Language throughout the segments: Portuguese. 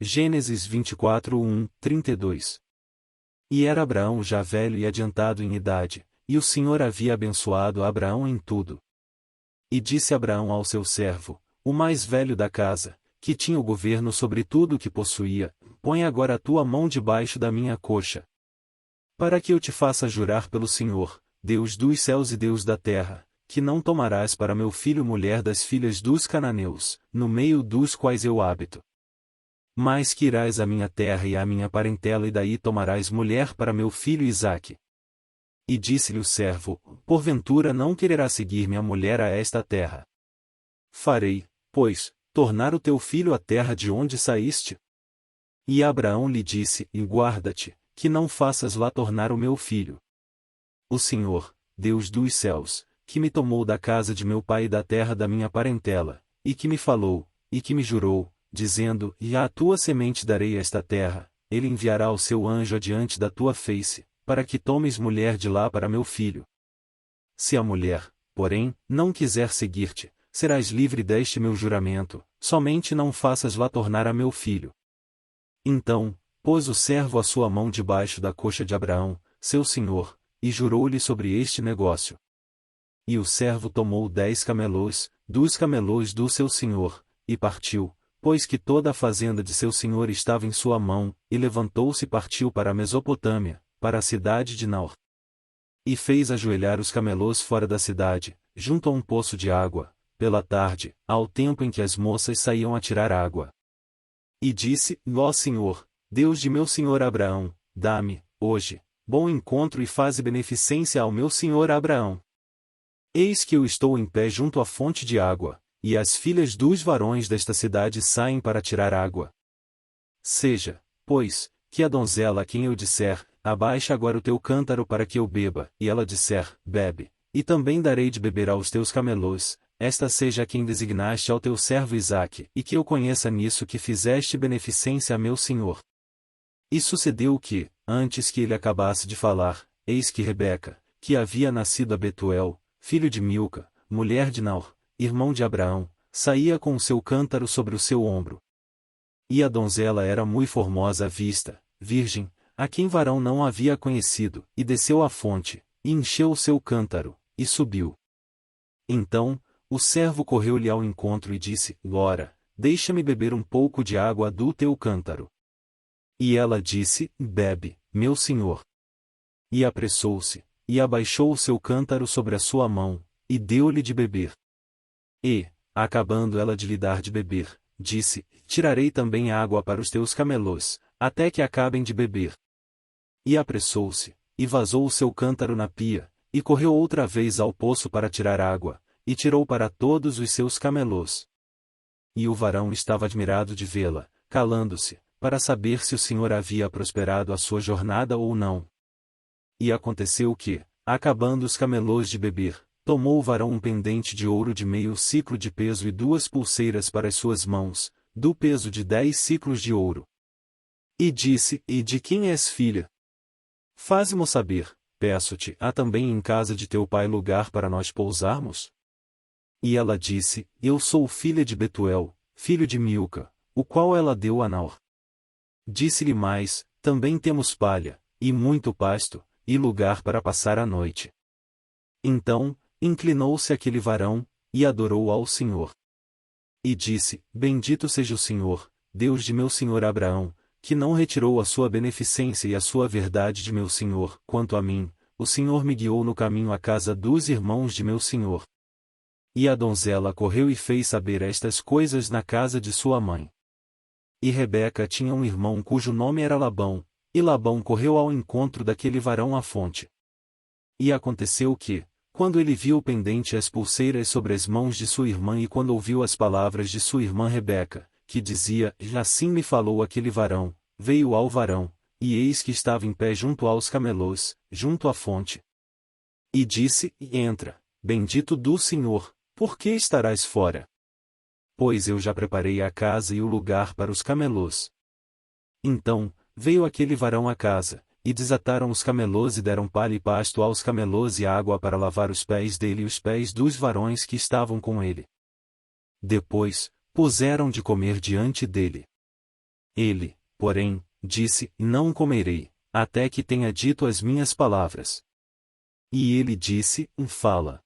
Gênesis 24, 32. E era Abraão já velho e adiantado em idade, e o Senhor havia abençoado Abraão em tudo. E disse Abraão ao seu servo, o mais velho da casa, que tinha o governo sobre tudo o que possuía, põe agora a tua mão debaixo da minha coxa, para que eu te faça jurar pelo Senhor, Deus dos céus e Deus da terra, que não tomarás para meu filho mulher das filhas dos cananeus, no meio dos quais eu habito. Mas que irás à minha terra e à minha parentela e daí tomarás mulher para meu filho Isaque. E disse-lhe o servo, porventura não quererá seguir-me a mulher a esta terra? Farei, pois, tornar o teu filho à terra de onde saíste? E Abraão lhe disse, e guarda-te, que não faças lá tornar o meu filho. O Senhor, Deus dos céus, que me tomou da casa de meu pai e da terra da minha parentela, e que me falou, e que me jurou, dizendo, e à tua semente darei esta terra, ele enviará o seu anjo adiante da tua face, para que tomes mulher de lá para meu filho. Se a mulher, porém, não quiser seguir-te, serás livre deste meu juramento, somente não faças lá tornar a meu filho. Então, pôs o servo a sua mão debaixo da coxa de Abraão, seu senhor, e jurou-lhe sobre este negócio. E o servo tomou 10 camelôs, dos camelôs do seu senhor, e partiu, pois que toda a fazenda de seu senhor estava em sua mão, e levantou-se e partiu para a Mesopotâmia, para a cidade de Naor. E fez ajoelhar os camelôs fora da cidade, junto a um poço de água, pela tarde, ao tempo em que as moças saíam a tirar água. E disse, ó Senhor, Deus de meu senhor Abraão, dá-me, hoje, bom encontro e faze beneficência ao meu senhor Abraão. Eis que eu estou em pé junto à fonte de água, e as filhas dos varões desta cidade saem para tirar água. Seja, pois, que a donzela a quem eu disser, abaixa agora o teu cântaro para que eu beba, e ela disser, bebe, e também darei de beber aos teus camelôs, esta seja a quem designaste ao teu servo Isaque, e que eu conheça nisso que fizeste beneficência a meu senhor. E sucedeu que, antes que ele acabasse de falar, eis que Rebeca, que havia nascido a Betuel, filho de Milca, mulher de Naor, irmão de Abraão, saía com o seu cântaro sobre o seu ombro. E a donzela era muito formosa à vista, virgem, a quem varão não havia conhecido, e desceu à fonte, e encheu o seu cântaro, e subiu. Então, o servo correu-lhe ao encontro e disse, Ora, deixa-me beber um pouco de água do teu cântaro. E ela disse, bebe, meu senhor. E apressou-se, e abaixou o seu cântaro sobre a sua mão, e deu-lhe de beber. E, acabando ela de lhe dar de beber, disse, tirarei também água para os teus camelôs, até que acabem de beber. E apressou-se, e vazou o seu cântaro na pia, e correu outra vez ao poço para tirar água, e tirou para todos os seus camelôs. E o varão estava admirado de vê-la, calando-se, para saber se o Senhor havia prosperado a sua jornada ou não. E aconteceu que, acabando os camelôs de beber, tomou o varão um pendente de ouro de meio ciclo de peso e 2 pulseiras para as suas mãos, do peso de 10 ciclos de ouro. E disse, e de quem és filha? Faze-mo saber, peço-te, há também em casa de teu pai lugar para nós pousarmos? E ela disse, eu sou filha de Betuel, filho de Milca, o qual ela deu a Naor. Disse-lhe mais, também temos palha, e muito pasto, e lugar para passar a noite. Então, inclinou-se aquele varão, e adorou ao Senhor. E disse, bendito seja o Senhor, Deus de meu senhor Abraão, que não retirou a sua beneficência e a sua verdade de meu senhor. Quanto a mim, o Senhor me guiou no caminho à casa dos irmãos de meu senhor. E a donzela correu e fez saber estas coisas na casa de sua mãe. E Rebeca tinha um irmão cujo nome era Labão, e Labão correu ao encontro daquele varão à fonte. E aconteceu que, quando ele viu o pendente e as pulseiras sobre as mãos de sua irmã e quando ouviu as palavras de sua irmã Rebeca, que dizia, assim me falou aquele varão, veio ao varão, e eis que estava em pé junto aos camelôs, junto à fonte. E disse, entra, bendito do Senhor, por que estarás fora? Pois eu já preparei a casa e o lugar para os camelôs. Então, veio aquele varão à casa, e desataram os camelôs e deram palha e pasto aos camelôs e água para lavar os pés dele e os pés dos varões que estavam com ele. Depois, puseram de comer diante dele. Ele, porém, disse: Não comerei, até que tenha dito as minhas palavras. E ele disse: Fala.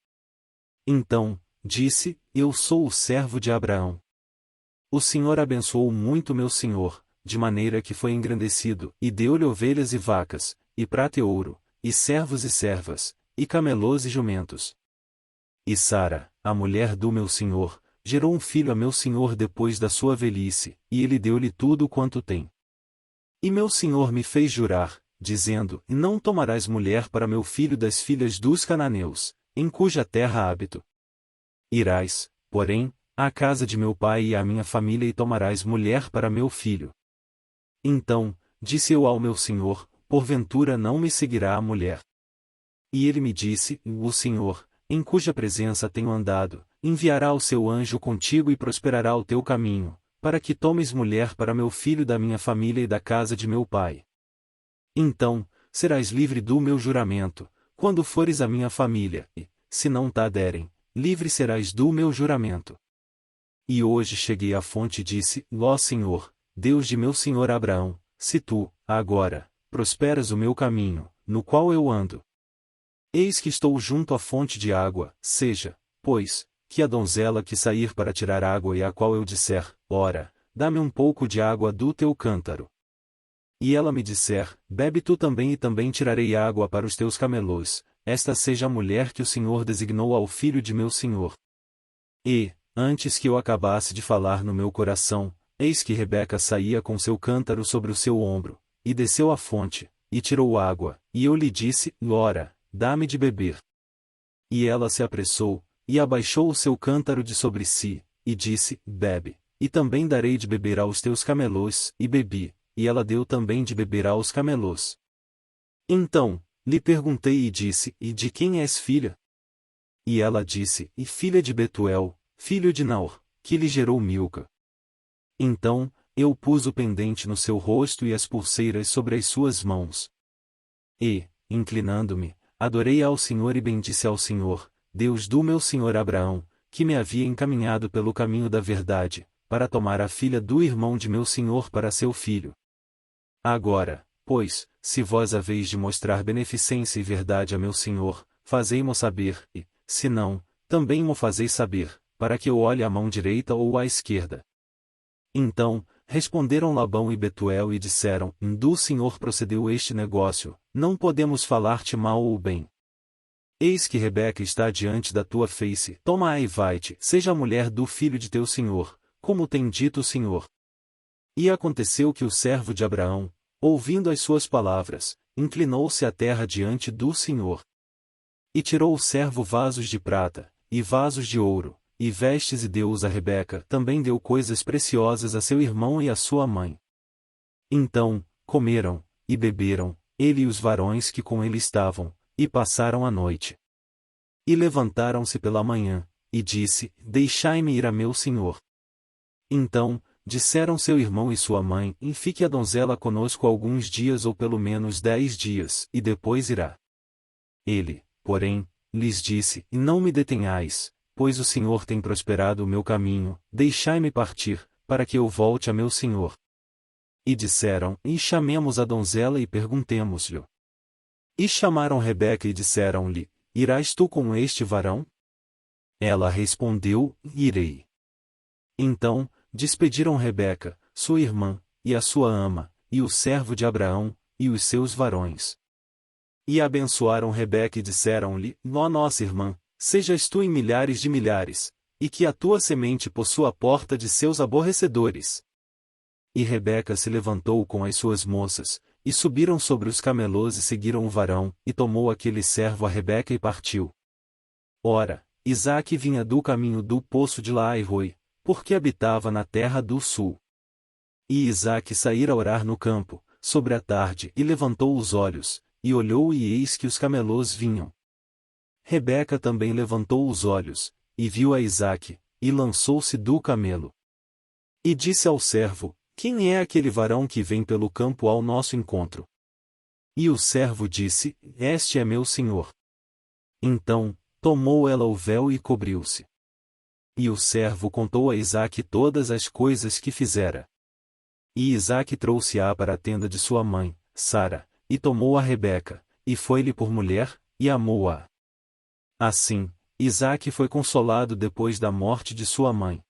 Então, disse: Eu sou o servo de Abraão. O Senhor abençoou muito meu senhor, de maneira que foi engrandecido, e deu-lhe ovelhas e vacas, e prata e ouro, e servos e servas, e camelôs e jumentos. E Sara, a mulher do meu senhor, gerou um filho a meu senhor depois da sua velhice, e ele deu-lhe tudo quanto tem. E meu senhor me fez jurar, dizendo: Não tomarás mulher para meu filho das filhas dos cananeus, em cuja terra habito. Irás, porém, à casa de meu pai e à minha família e tomarás mulher para meu filho. Então, disse eu ao meu senhor: Porventura não me seguirá a mulher. E ele me disse: O Senhor, em cuja presença tenho andado, enviará o seu anjo contigo e prosperará o teu caminho, para que tomes mulher para meu filho da minha família e da casa de meu pai. Então, serás livre do meu juramento, quando fores à minha família, e, se não te aderem, livre serás do meu juramento. E hoje cheguei à fonte e disse: Ó Senhor, Deus de meu senhor Abraão, se tu, agora, prosperas o meu caminho, no qual eu ando. Eis que estou junto à fonte de água, seja, pois, que a donzela que sair para tirar água e a qual eu disser: Ora, dá-me um pouco de água do teu cântaro. E ela me disser: Bebe tu também e também tirarei água para os teus camelôs, esta seja a mulher que o Senhor designou ao filho de meu senhor. E, antes que eu acabasse de falar no meu coração, eis que Rebeca saía com seu cântaro sobre o seu ombro, e desceu à fonte, e tirou água, e eu lhe disse: Ora, dá-me de beber. E ela se apressou, e abaixou o seu cântaro de sobre si, e disse: Bebe, e também darei de beber aos teus camelôs, e bebi, e ela deu também de beber aos camelôs. Então, lhe perguntei e disse: E de quem és filha? E ela disse: E filha de Betuel, filho de Naor, que lhe gerou Milca. Então, eu pus o pendente no seu rosto e as pulseiras sobre as suas mãos. E, inclinando-me, adorei ao Senhor e bendisse ao Senhor, Deus do meu senhor Abraão, que me havia encaminhado pelo caminho da verdade, para tomar a filha do irmão de meu senhor para seu filho. Agora, pois, se vós haveis de mostrar beneficência e verdade a meu senhor, fazei-mo saber, e, se não, também mo fazeis saber, para que eu olhe à mão direita ou à esquerda. Então, responderam Labão e Betuel e disseram: Do Senhor procedeu este negócio, não podemos falar-te mal ou bem. Eis que Rebeca está diante da tua face, toma-a e vai-te, seja a mulher do filho de teu senhor, como tem dito o Senhor. E aconteceu que o servo de Abraão, ouvindo as suas palavras, inclinou-se à terra diante do Senhor. E tirou o servo vasos de prata, e vasos de ouro, e vestes e deu-os a Rebeca. Também deu coisas preciosas a seu irmão e a sua mãe. Então, comeram, e beberam, ele e os varões que com ele estavam, e passaram a noite. E levantaram-se pela manhã, e disse: Deixai-me ir a meu senhor. Então, disseram seu irmão e sua mãe: Fique a donzela conosco alguns dias ou pelo menos 10 dias, e depois irá. Ele, porém, lhes disse: Não me detenhais, pois o Senhor tem prosperado o meu caminho, deixai-me partir, para que eu volte a meu senhor. E disseram: E chamemos a donzela e perguntemos-lhe. E chamaram Rebeca e disseram-lhe: Irás tu com este varão? Ela respondeu: Irei. Então, despediram Rebeca, sua irmã, e a sua ama, e o servo de Abraão, e os seus varões. E abençoaram Rebeca e disseram-lhe: Ó nossa irmã, sejas tu em milhares de milhares, e que a tua semente possua a porta de seus aborrecedores. E Rebeca se levantou com as suas moças, e subiram sobre os camelôs e seguiram o varão, e tomou aquele servo a Rebeca e partiu. Ora, Isaque vinha do caminho do poço de Laai-roi, porque habitava na terra do sul. E Isaque saíra a orar no campo, sobre a tarde, e levantou os olhos, e olhou e eis que os camelôs vinham. Rebeca também levantou os olhos, e viu a Isaque, e lançou-se do camelo. E disse ao servo: Quem é aquele varão que vem pelo campo ao nosso encontro? E o servo disse: Este é meu senhor. Então, tomou ela o véu e cobriu-se. E o servo contou a Isaque todas as coisas que fizera. E Isaque trouxe-a para a tenda de sua mãe, Sara, e tomou a Rebeca, e foi-lhe por mulher, e amou-a. Assim, Isaque foi consolado depois da morte de sua mãe.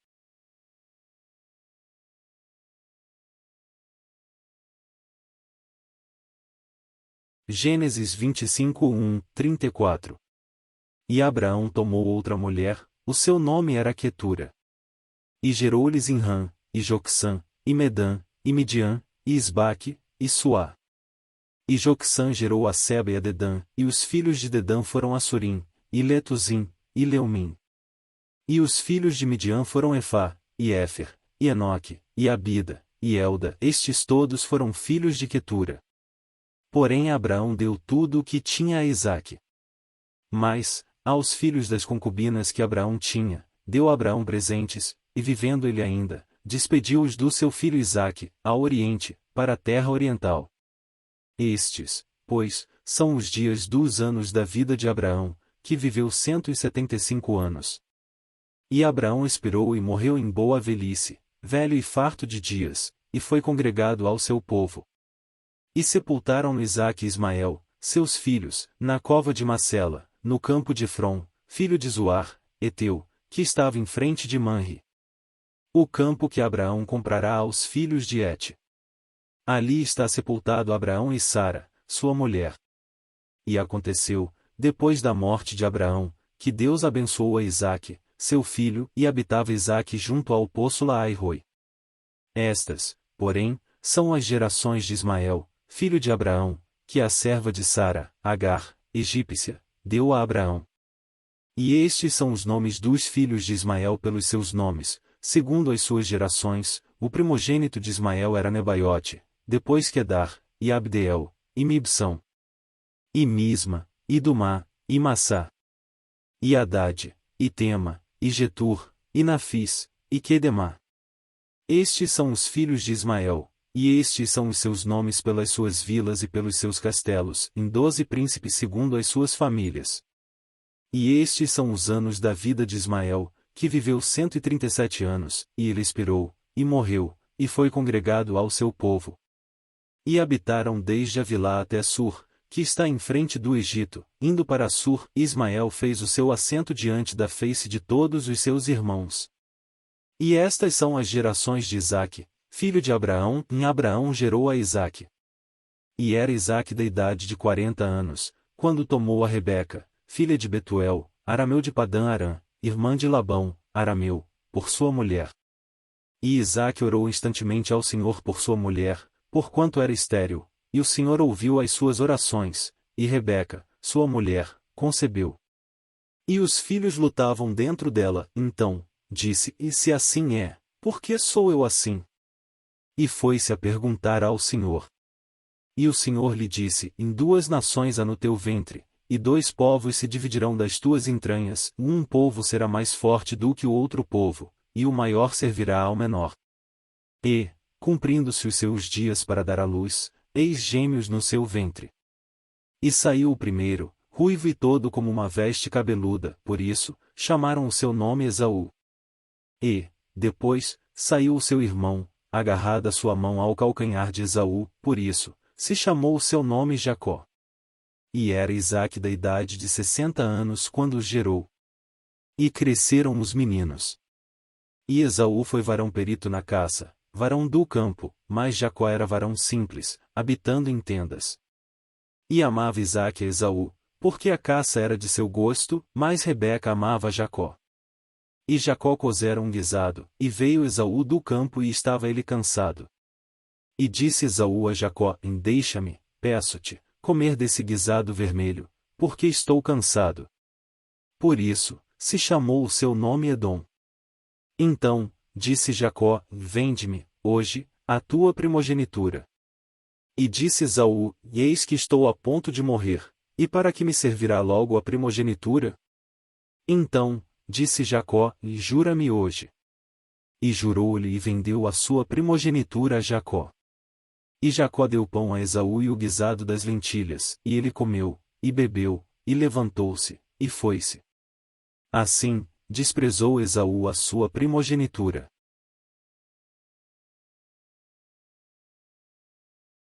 Gênesis 25, 34. E Abraão tomou outra mulher, o seu nome era Quetura. E gerou-lhe Zinrã, e Jocsã, e Medã, e Midian, e Isbaque, e Suá. E Jocsã gerou a Seba e a Dedã, e os filhos de Dedã foram Assurim, e Letuzim, e Leumim. E os filhos de Midian foram Efá, e Éfer, e Enoque, e Abida, e Elda. Estes todos foram filhos de Quetura. Porém Abraão deu tudo o que tinha a Isaque. Mas, aos filhos das concubinas que Abraão tinha, deu Abraão presentes, e vivendo ele ainda, despediu-os do seu filho Isaque, ao oriente, para a terra oriental. Estes, pois, são os dias dos anos da vida de Abraão, que viveu 175 anos. E Abraão expirou e morreu em boa velhice, velho e farto de dias, e foi congregado ao seu povo. E sepultaram Isaque e Ismael, seus filhos, na cova de Macela, no campo de Efrom, filho de Zoar, Eteu, que estava em frente de Manre. O campo que Abraão comprará aos filhos de Et. Ali está sepultado Abraão e Sara, sua mulher. E aconteceu, depois da morte de Abraão, que Deus abençoou a Isaque, seu filho, e habitava Isaque junto ao poço Laai-Roi. Estas, porém, são as gerações de Ismael, filho de Abraão, que a serva de Sara, Agar, egípcia, deu a Abraão. E estes são os nomes dos filhos de Ismael pelos seus nomes, segundo as suas gerações. O primogênito de Ismael era Nebaiote, depois Quedar, e Abdeel, e Mibsão, e Misma, e Dumá, e Massá, e Haddad, e Tema, e Getur, e Nafis, e Quedemá. Estes são os filhos de Ismael, e estes são os seus nomes pelas suas vilas e pelos seus castelos, em 12 príncipes segundo as suas famílias. E estes são os anos da vida de Ismael, que viveu 137 anos, e ele expirou, e morreu, e foi congregado ao seu povo. E habitaram desde Avilá até Sur, que está em frente do Egito, indo para Sur. Ismael fez o seu assento diante da face de todos os seus irmãos. E estas são as gerações de Isaque, filho de Abraão. Em Abraão gerou a Isaque. E era Isaque da idade de 40 anos, quando tomou a Rebeca, filha de Betuel, arameu de Padã-Arã, irmã de Labão, arameu, por sua mulher. E Isaque orou instantemente ao Senhor por sua mulher, porquanto era estéril, e o Senhor ouviu as suas orações, e Rebeca, sua mulher, concebeu. E os filhos lutavam dentro dela. Então, disse: E se assim é, por que sou eu assim? E foi-se a perguntar ao Senhor. E o Senhor lhe disse: Em 2 nações há no teu ventre, e 2 povos se dividirão das tuas entranhas. Um povo será mais forte do que o outro povo, e o maior servirá ao menor. E, cumprindo-se os seus dias para dar à luz, eis gêmeos no seu ventre. E saiu o primeiro, ruivo e todo como uma veste cabeluda, por isso, chamaram o seu nome Esaú. E, depois, saiu o seu irmão, agarrada sua mão ao calcanhar de Esaú, por isso, se chamou o seu nome Jacó. E era Isaque da idade de 60 anos quando os gerou. E cresceram os meninos. E Esaú foi varão perito na caça, varão do campo, mas Jacó era varão simples, habitando em tendas. E amava Isaque a Esaú, porque a caça era de seu gosto, mas Rebeca amava Jacó. E Jacó cozera um guisado, e veio Esaú do campo e estava ele cansado. E disse Esaú a Jacó: Deixa-me, peço-te, comer desse guisado vermelho, porque estou cansado. Por isso, se chamou o seu nome Edom. Então, disse Jacó: Vende-me, hoje, a tua primogenitura. E disse Esaú: Eis que estou a ponto de morrer, e para que me servirá logo a primogenitura? Então, disse Jacó: Jura-me hoje. E jurou-lhe e vendeu a sua primogenitura a Jacó. E Jacó deu pão a Esaú e o guisado das lentilhas, e ele comeu, e bebeu, e levantou-se, e foi-se. Assim, desprezou Esaú a sua primogenitura.